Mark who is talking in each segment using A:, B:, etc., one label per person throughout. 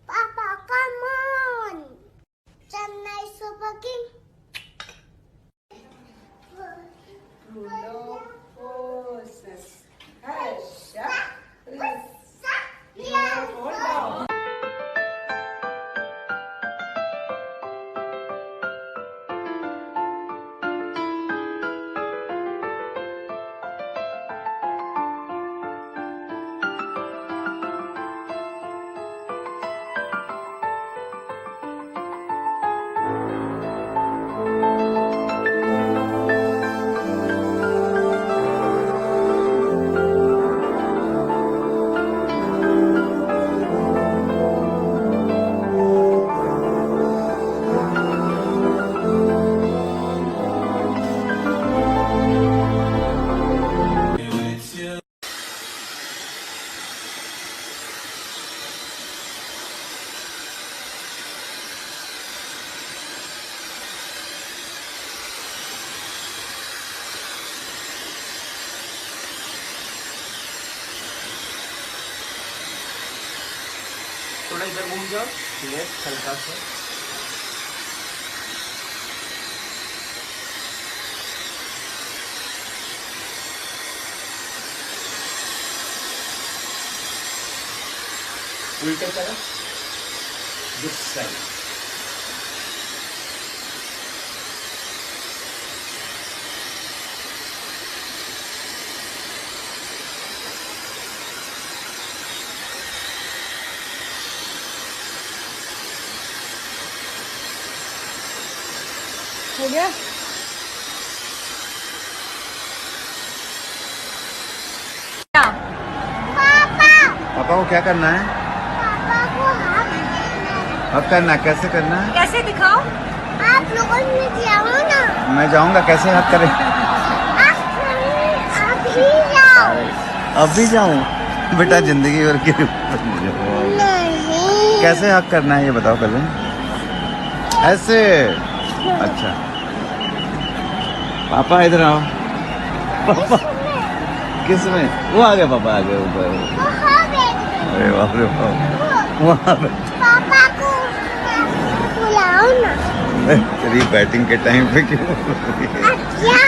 A: Papa, come on. Chennai Super King.
B: थोड़ा इधर घूम जाओ, लेफ्ट हल्का सा। उल्टे तरफ दिस साइड।
C: हो गया?
D: पापा को क्या करना है?
A: पापा को
D: अब करना है, कैसे करना है?
C: कैसे दिखाओ?
A: आप लोगों ने जाओ ना।
D: मैं जाऊंगा, कैसे हाथ करें?
A: आप ही जाओ।
D: अब भी जाऊं? बेटा जिंदगी भर की
A: नहीं।
D: कैसे हक करना है ये बताओ पहले। ऐसे? अच्छा पापा इधर आओ। पापा किस में? वो आ गया पापा, आ गए ऊपर। अरे बाप रे बाप, वहाँ पे।
A: पापा को बुलाओ ना।
D: तेरी बैटिंग के टाइम पे क्यों?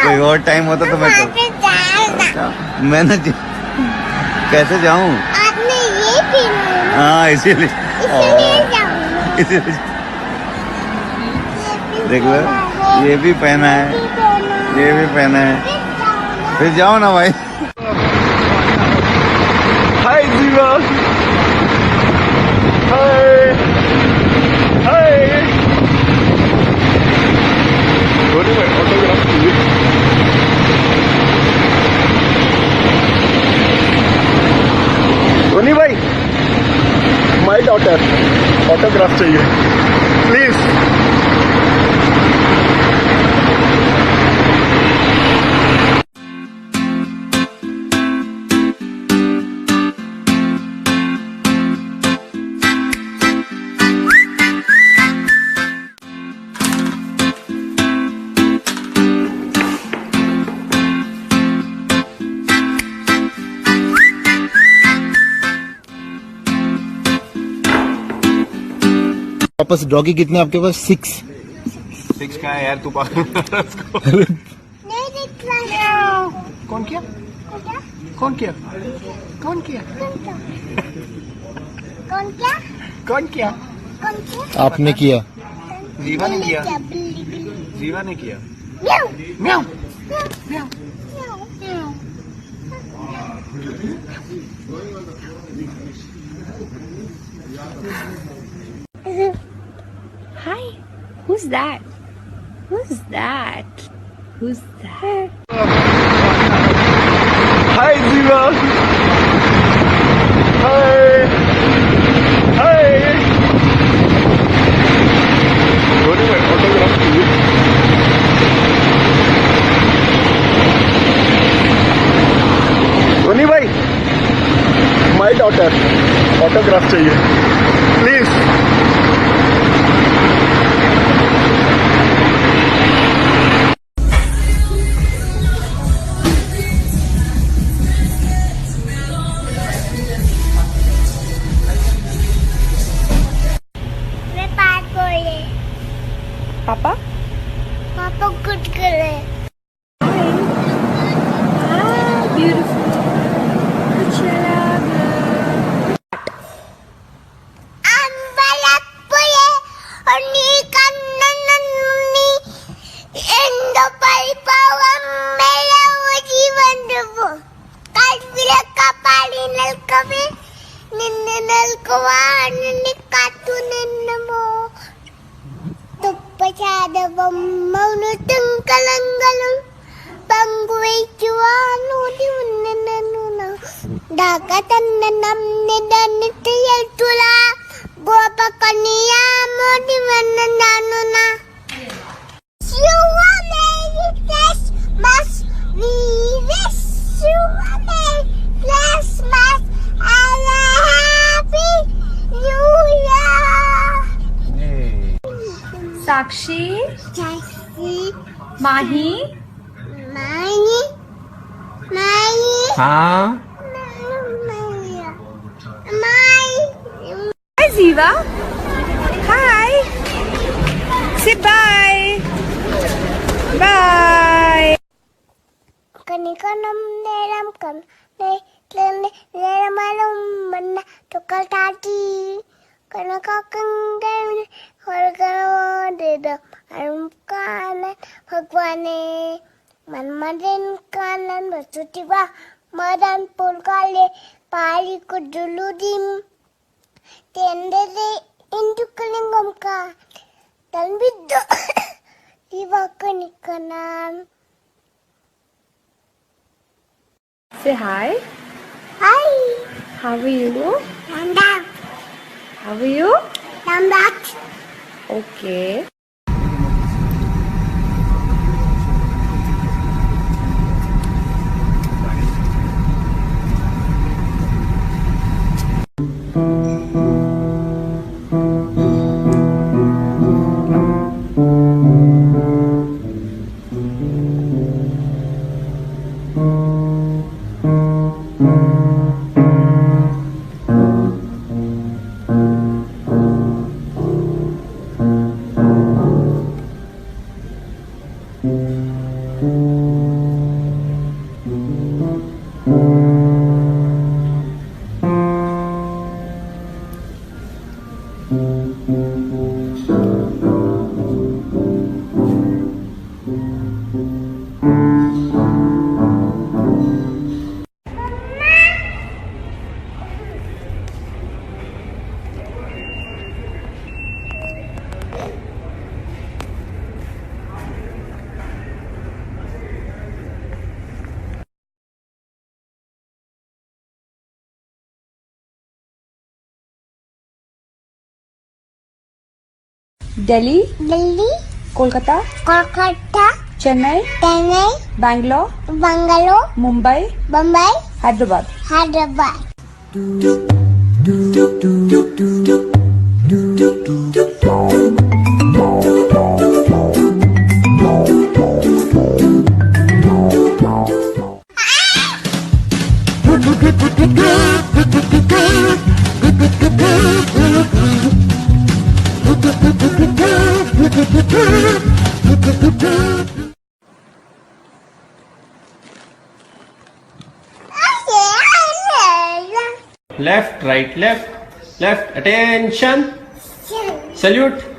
D: कोई और टाइम होता तो मैं मैं ना कैसे जाऊं?
A: आपने ये पहना है ना?
D: हाँ इसीलिए
A: जाऊंगा।
D: इसीलिए देख लो, ये भी पहना है, ये भी पहना है। फिर जाओ ना भाई। हाय जीवा, हाय हाय। रोनी भाई ऑटोग्राफ चाहिए। रोनी भाई, माय डॉटर ऑटोग्राफ चाहिए प्लीज। वापस डॉगी कितने आपके पास? 6 का है यार, तू पागल
A: नहीं दिख रहा है।
B: कौन किया? कौन किया? कौन किया?
A: कौन क्या?
B: कौन किया?
A: कौन क्या?
D: आपने किया?
B: जीवा ने किया।
A: बिल्ली।
B: जीवा ने किया।
A: म्याऊ,
B: म्याऊ
A: म्याऊ, म्याऊ, म्याऊ।
C: Hi. Who's that? Who's that? Who's that?
D: हाय जीवा, हाय हाय। रोनी भाई ऑटोग्राफ चाहिए। रोनी भाई, माय डॉटर ऑटोग्राफ चाहिए please.
A: Mauno tengkalang-galang. Bangguay juano di unananuna. Dagatan na namnidan nitiyal tula. Guapa kaniya mo di manananuna. Siwa Merry Christmas. We wish you a Merry Christmas and a Happy New Year.
C: Sakshi,
A: Jesse,
C: Mahi,
A: Mani,
B: हाँ
C: hi Ziva. Hi. Say bye. Bye.
A: Kanikanam neram kan neram manna tukal tati kanakakangam horgano deda arum kanan bhagwane manmaden kanan basutiba madan pulkale pali kuduludim tendere indukalingam ka tanbiddu diva kanikanan.
C: Say hi.
A: Hi,
C: How are you?
A: Nanda,
C: How are you?
A: Nanda.
C: Okay. Delhi, Kolkata, Chennai, Bangalore, Mumbai,
A: Bombay,
C: Hyderabad.
B: left, right, left, attention, salute.